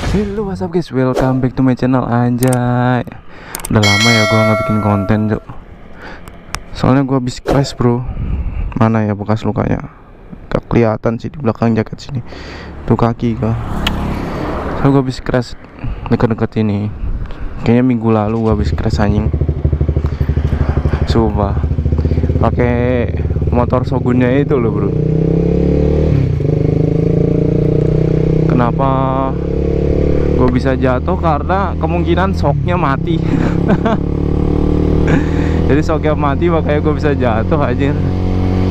Hello, what's up guys, welcome back to my channel. Anjay, udah lama ya gue nggak bikin konten, Cok. Soalnya gue habis crash, bro. Mana ya bekas lukanya? Gak kelihatan sih di belakang jaket sini. Tuh kaki gue. Soalnya gue habis crash deket-deket ini. Kayaknya minggu lalu gue habis crash anjing. Sumpah. Pakai motor Shogunnya itu loh, bro. Kenapa gue bisa jatuh? Karena kemungkinan shocknya mati. Jadi shocknya mati makanya gue bisa jatuh aja.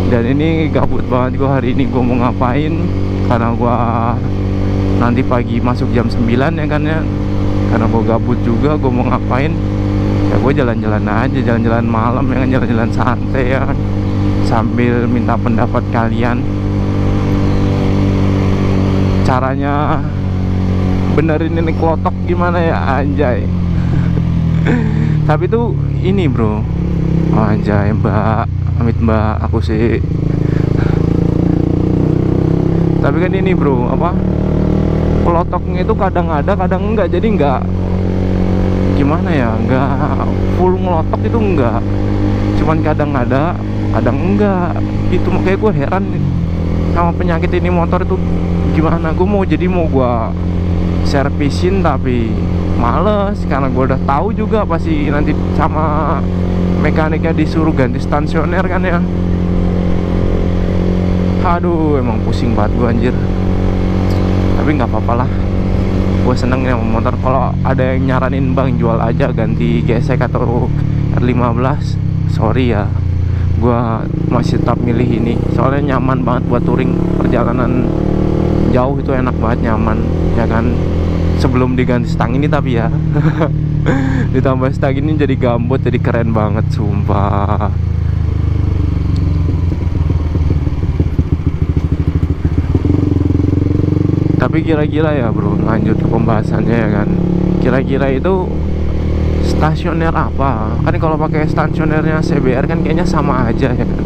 Dan ini gabut banget gue hari ini. Gue mau ngapain? Karena gue nanti pagi masuk jam 9 ya kan ya. Karena gue gabut juga, gue mau ngapain? Ya gue jalan-jalan aja, jalan-jalan malam ya kan, jalan-jalan santai ya kan, sambil minta pendapat kalian. Caranya benerin ini klotok gimana ya, anjay. Tapi tuh ini, bro. Oh, anjay, mbak, amit mbak, aku sih. Tapi kan ini, bro, apa, klotoknya itu kadang ada kadang enggak. Jadi enggak, gimana ya, enggak full ngelotok itu enggak, cuman kadang ada kadang enggak gitu. Makanya gue heran sama penyakit ini motor itu. Gimana, gue mau gue servisin tapi males, karena gue udah tahu juga pasti nanti sama mekaniknya disuruh ganti stasioner kan ya. Aduh, emang pusing banget gue anjir. Tapi nggak apa-apa lah, gue seneng ya motor. Kalau ada yang nyaranin bang jual aja ganti gesek atau R15, sorry ya, gue masih tetap milih ini. Soalnya nyaman banget buat touring, perjalanan jauh itu enak banget, nyaman ya kan. Sebelum diganti stang ini tapi ya ditambah stang ini jadi gambut, jadi keren banget sumpah. Tapi kira-kira ya, bro, lanjut ke pembahasannya ya kan. Kira-kira itu stasioner apa? Kan kalau pakai stasionernya CBR kan kayaknya sama aja ya kan,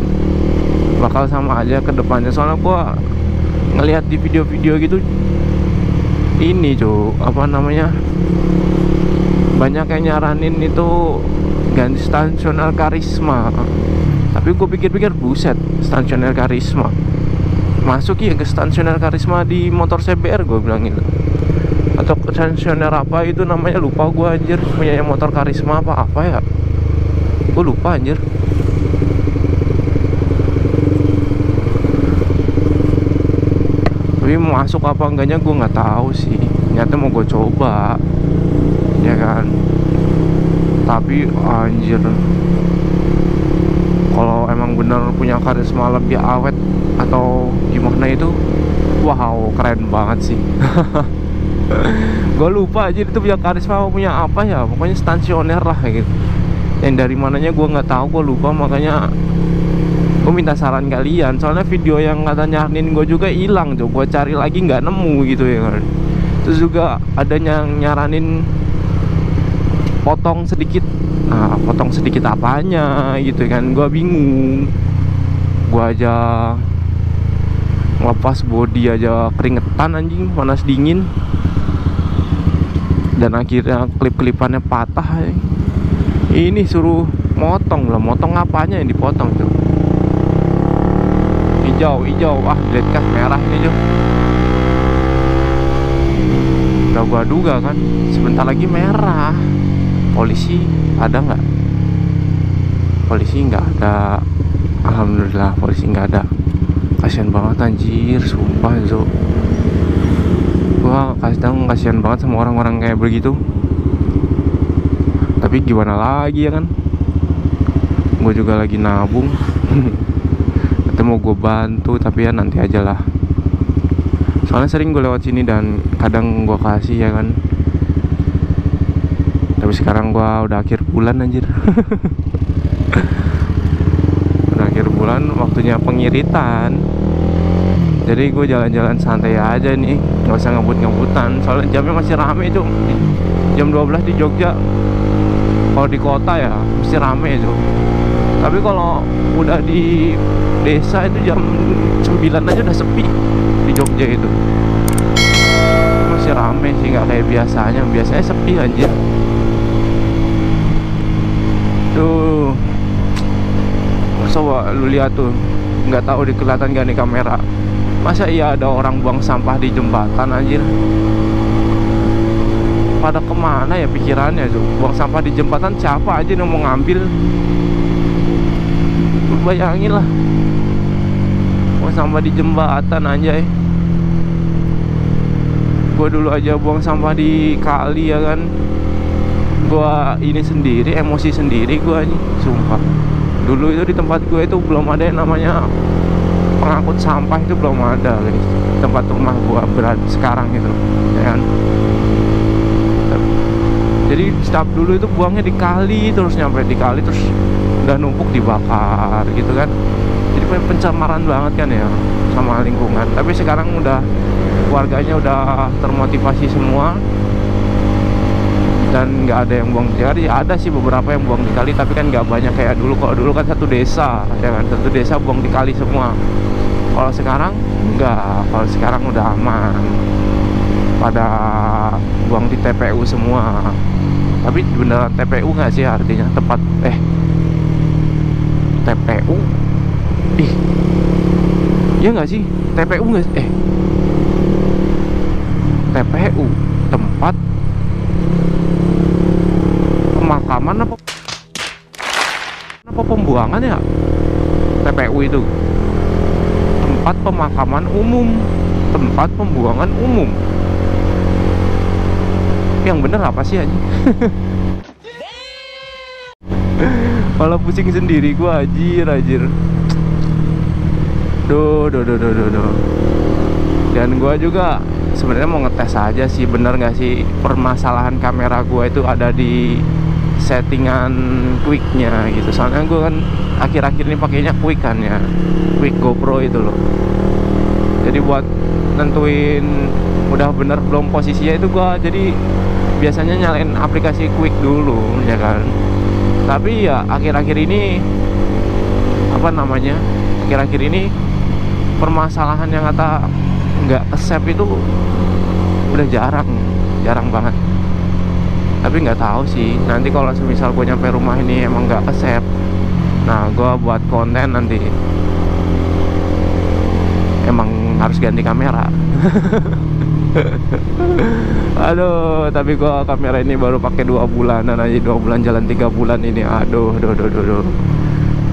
bakal sama aja ke depannya. Soalnya gua ngelihat di video-video gitu ini, cuy, apa namanya, banyak yang nyaranin itu ganti stasioner Karisma. Tapi gue pikir-pikir, buset, stasioner Karisma masuk ya ke stasioner Karisma di motor CBR, gue bilang gitu. Atau stasioner apa itu namanya, lupa gue anjir, punya motor Karisma apa ya, gue lupa anjir. Tapi masuk apa enggaknya gue nggak tahu sih. Nyata mau gue coba ya kan. Tapi anjir, kalau emang bener punya Karisma lebih awet atau gimana itu, wow, keren banget sih. Gue lupa aja itu punya Karisma punya apa ya, pokoknya stasioner lah gitu. Yang dari mananya gue nggak tahu, gue lupa. Makanya gue minta saran kalian, soalnya video yang kata nyaranin gue juga hilang tuh. Gue cari lagi nggak nemu gitu ya kan. Terus juga ada yang nyaranin potong sedikit. Nah, potong sedikit apanya gitu kan, gue bingung. Gue aja ngelepas body aja keringetan anjing, panas dingin. Dan akhirnya klip-klipannya patah. Ini suruh motong lah, motong apanya yang dipotong tuh? Hijau, ah lihat kah merah ini tuh. Udah gua duga kan, sebentar lagi merah. Polisi ada nggak? Polisi nggak ada, alhamdulillah polisi nggak ada. Kasian banget anjir, sumpah Zo. Gua kasian banget sama orang-orang kayak begitu. Tapi gimana lagi ya kan, gue juga lagi nabung. Nanti mau gue bantu, tapi ya nanti aja lah. Soalnya sering gue lewat sini dan kadang gue kasih ya kan. Tapi sekarang gue udah akhir bulan anjir. Udah akhir bulan, waktunya pengiritan. Jadi gue jalan-jalan santai aja nih, gak usah ngebut-ngebutan. Soalnya jamnya masih rame tuh, jam 12 di Jogja. Kalau di kota ya mesti rame tuh. Tapi kalau udah di desa itu jam 9 aja udah sepi di Jogja itu. Masih masih rame sih, nggak kayak biasanya. Biasanya sepi anjir. Tuh, coba lu lihat tuh, nggak tahu dikelihatan gak nih kamera. Masa iya ada orang buang sampah di jembatan anjir? Pada kemana ya pikirannya tuh? Buang sampah di jembatan, siapa aja yang mau ngambil? Lu bayangin lah, buang sampah di jembatan anjay. Gue dulu aja buang sampah di kali ya kan, gue ini sendiri, emosi sendiri gue nih, sumpah. Dulu itu di tempat gue itu belum ada yang namanya pengangkut sampah, itu belum ada guys. Tempat rumah gue berada sekarang itu, ya kan. Jadi setiap dulu itu buangnya di kali, terus nyampe di kali, terus udah numpuk dibakar gitu kan. Jadi pencemaran banget kan ya sama lingkungan. Tapi sekarang udah warganya udah termotivasi semua dan nggak ada yang buang di kali. Ada sih beberapa yang buang di kali, tapi kan nggak banyak kayak dulu. Kalau dulu kan satu desa, ya kan, satu desa buang di kali semua. Kalau sekarang enggak, kalau sekarang udah aman, pada buang di TPU semua. Tapi beneran TPU nggak sih artinya tempat TPU? Ya nggak sih, TPU nggak sih? TPU tempat pemakaman apa pembuangan ya? TPU itu tempat pemakaman umum, tempat pembuangan umum. Yang bener apa sih aja? Malah pusing sendiri gua, anjir. Duh. Dan gua juga sebenarnya mau ngetes aja sih, bener nggak sih permasalahan kamera gua itu ada di settingan quicknya gitu. Soalnya gua kan akhir-akhir ini pakainya quick kan ya, quick GoPro itu loh. Jadi buat nentuin udah bener belum posisinya itu gua jadi biasanya nyalain aplikasi quick dulu ya kan. Tapi ya akhir-akhir ini akhir-akhir ini permasalahan yang kata nggak ke-save itu udah jarang banget. Tapi nggak tahu sih, nanti kalau semisal gue nyampe rumah ini emang nggak ke-save, nah gue buat konten nanti emang harus ganti kamera. Aduh, tapi gua kamera ini baru pakai 2 bulanan aja, 2 bulan jalan 3 bulan ini. Aduh.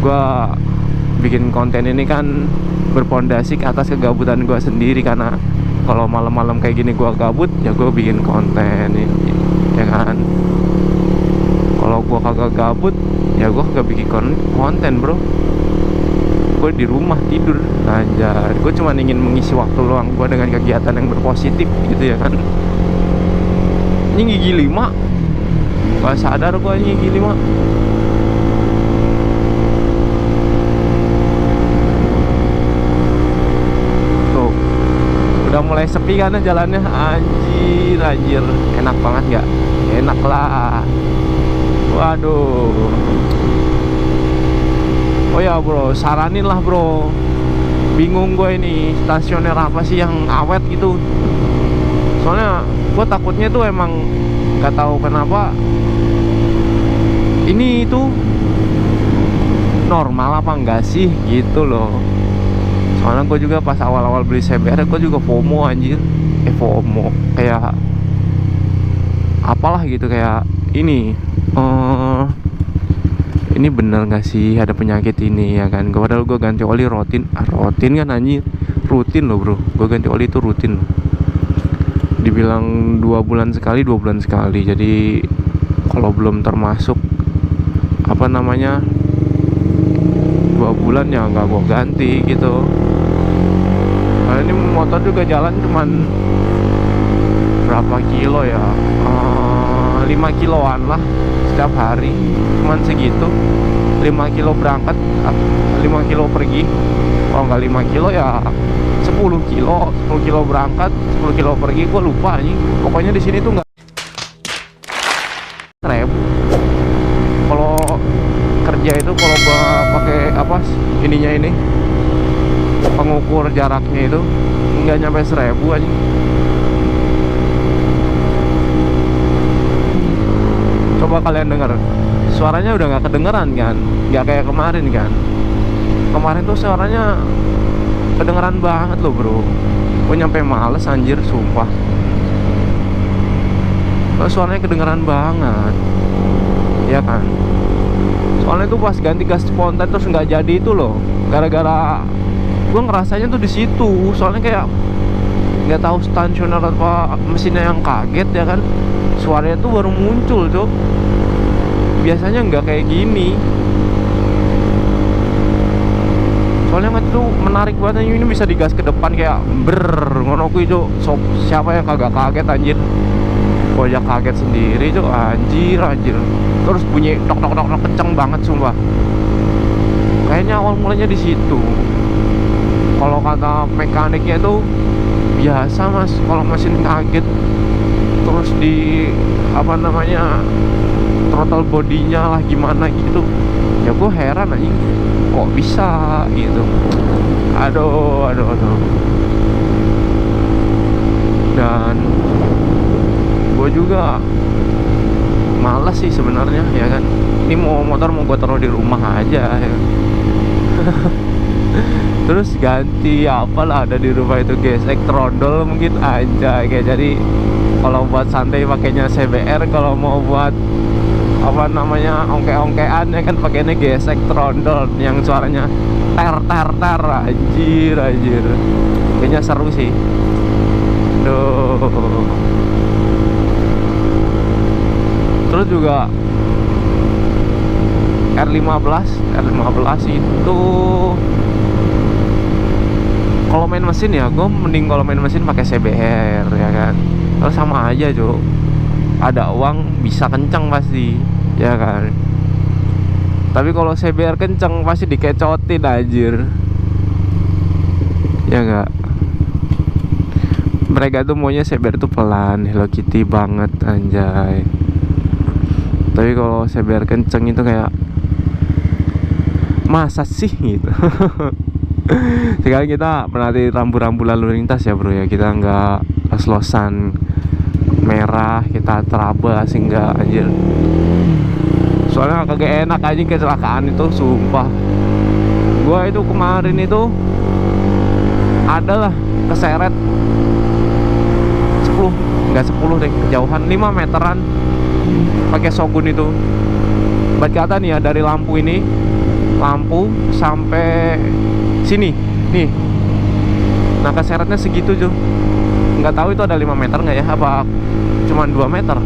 Gua bikin konten ini kan berpondasi ke atas kegabutan gua sendiri, karena kalau malam-malam kayak gini gua gabut, ya gua bikin konten ini, ya kan. Kalau gua kagak gabut, ya gua kagak bikin konten, bro. Gue di rumah tidur aja. Gue cuma ingin mengisi waktu luang gue dengan kegiatan yang berpositif gitu ya kan. Ini gigi 5, gak sadar gue ini gigi 5. Tuh, udah mulai sepi kan jalannya. Anjir, enak banget gak? Enak lah. Waduh. Oh ya bro, saranin lah bro. Bingung gue ini stasioner apa sih yang awet gitu. Soalnya gue takutnya tuh emang nggak tahu kenapa ini itu normal apa enggak sih gitu loh. Soalnya gue juga pas awal-awal beli CBR gue juga FOMO anjir. FOMO kayak apalah gitu, kayak ini ini bener gak sih ada penyakit ini ya kan. Padahal gue ganti oli rutin kan anjir, rutin loh bro. Gue ganti oli itu rutin loh. Dibilang 2 bulan sekali. Jadi kalau belum termasuk 2 bulan ya nggak gue ganti gitu. Karena ini motor juga jalan cuman berapa kilo ya, 5 kiloan lah setiap hari, cuman segitu. 5 kilo berangkat, 5 kilo pergi. Kalau nggak 5 kilo ya 10 kilo berangkat, 10 kilo pergi. Gue lupa nih, pokoknya di sini tuh nggak 1.000. Kalau kerja itu kalau gua pakai ininya ini, pengukur jaraknya itu nggak nyampe 1.000 aja. Coba kalian denger, suaranya udah nggak kedengeran kan, nggak kayak kemarin kan. Kemarin tuh suaranya kedengeran banget loh bro. Gue nyampe males anjir, sumpah. Suaranya kedengeran banget, ya kan. Soalnya tuh pas ganti gas spontan terus nggak jadi itu loh, gara-gara gue ngerasanya tuh di situ. Soalnya kayak nggak tahu stansioner apa mesinnya yang kaget ya kan. Suaranya tuh baru muncul tuh. Biasanya nggak kayak gini. Soalnya tuh menarik banget, ini bisa digas ke depan kayak ngono kuwi cuk. Siapa yang kagak kaget anjir? Gua aja kaget sendiri cuk, anjir. Terus bunyi tok kenceng banget sumpah. Kayaknya awal mulanya di situ. Kalau kata mekaniknya tuh biasa mas, kalau mesin kaget terus di apa namanya throttle bodinya lah gimana gitu. Ya gue heran aja kok bisa gitu. Aduh. Dan gue juga males sih sebenarnya ya kan. Ini motor mau gue taruh di rumah aja ya. Terus ganti apalah ada di rumah itu gesek trondol mungkin aja kayak. Jadi kalau buat santai pakainya CBR, kalau mau buat apa namanya ongke-ongkean ya kan pakainya gesek trondol yang suaranya ter anjir. Kayaknya seru sih. Duh. Terus juga R15 itu kalau main mesin ya gue mending kalau main mesin pakai CBR ya kan. Terus sama aja Cuk, ada uang bisa kenceng pasti ya kan. Tapi kalau CBR kenceng pasti dikecotin anjir, ya enggak. Mereka tuh maunya CBR tuh pelan, Hello Kitty banget anjay. Tapi kalau CBR kenceng itu kayak masa sih gitu. Sekarang kita berarti rambu-rambu lalu lintas ya bro ya. Kita nggak los-losan merah, kita terabas enggak anjir. Soalnya kagak enak aja kecelakaan itu sumpah. Gua itu kemarin itu adalah keseret 10 deh, kejauhan 5 meteran pakai Shogun itu. Buat kata nih ya, dari lampu sampai sini nih. Nah keseretnya segitu Ju. Nggak tahu itu ada 5 meter nggak ya, apa cuman 2 meter.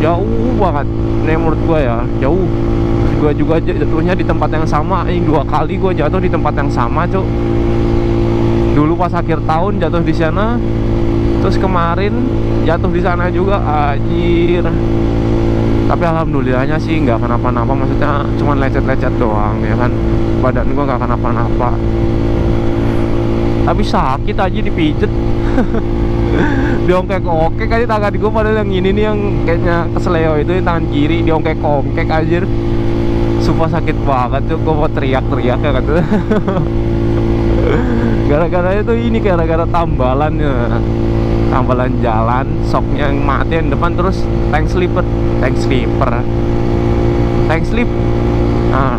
Jauh banget nih menurut gua ya, jauh. Gua juga jatuhnya di tempat yang sama. Ini 2 kali gua jatuh di tempat yang sama Cuk. Dulu pas akhir tahun jatuh di sana, terus kemarin jatuh di sana juga anjir. Tapi alhamdulillahnya sih nggak kenapa-napa, maksudnya cuma lecet-lecet doang ya kan. Badan gua nggak kenapa-napa. Tapi sakit aja dipijet. Diongkek-ongkek aja tangan gua, padahal yang ini nih yang kayaknya kesleo itu yang tangan kiri diongkek-ongkek anjir. Sumpah sakit banget tuh, gua mau teriak-teriak ya kan. Gara-gara itu ini, gara-gara tambalannya. Tambalan jalan, shocknya yang mati yang depan, terus tank slip. Nah,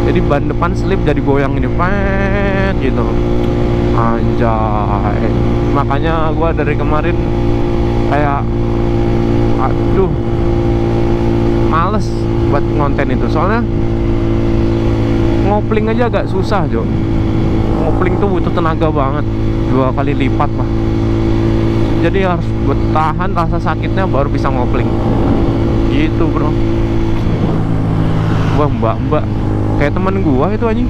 jadi ban depan slip, jadi goyang ini pet gitu. Anjay. Makanya gua dari kemarin kayak aduh males buat ngonten itu. Soalnya ngopling aja agak susah Jo. Ngopling tuh butuh tenaga banget, 2 kali lipat lah. Jadi harus bertahan rasa sakitnya baru bisa ngopling gitu bro. Wah mbak kayak temen gua itu anjing.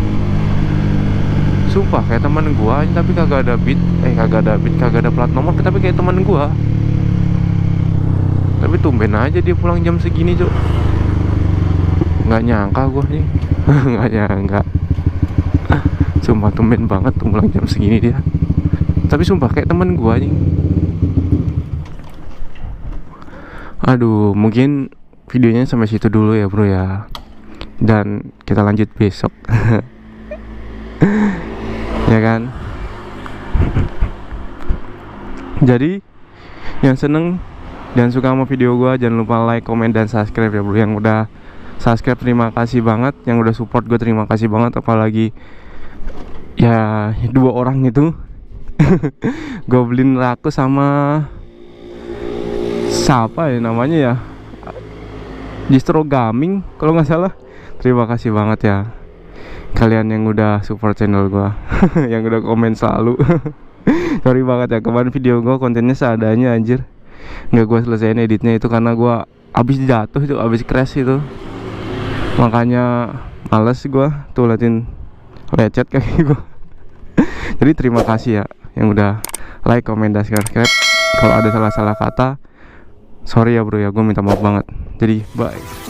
Sumpah kayak temen gua aja, tapi kagak ada plat nomor, tapi kayak temen gua. Tapi tumben aja dia pulang jam segini Cuk. Nggak nyangka gua nih. Nggak nyangka. Sumpah tumben banget tuh pulang jam segini dia. Tapi sumpah kayak temen gua anjing. Aduh, mungkin videonya sampai situ dulu ya bro ya. Dan kita lanjut besok. Ya kan. Jadi Yang seneng dan suka sama video gue, jangan lupa like, komen, dan subscribe ya bro. Yang udah subscribe terima kasih banget, yang udah support gue terima kasih banget. Apalagi ya 2 orang itu Goblin Raku sama siapa ya namanya ya, Distro Gaming kalau nggak salah. Terima kasih banget ya kalian yang udah support channel gua yang udah komen selalu. Sorry banget ya, kemarin video gua kontennya seadanya anjir, nggak gua selesaiin editnya itu karena gua abis jatuh itu, abis crash itu, makanya males gua tuh liatin lecet kaki gua. Jadi terima kasih ya yang udah like, komen, dan subscribe. Kalau ada salah-salah kata sorry ya bro ya, gue minta maaf banget. Jadi bye.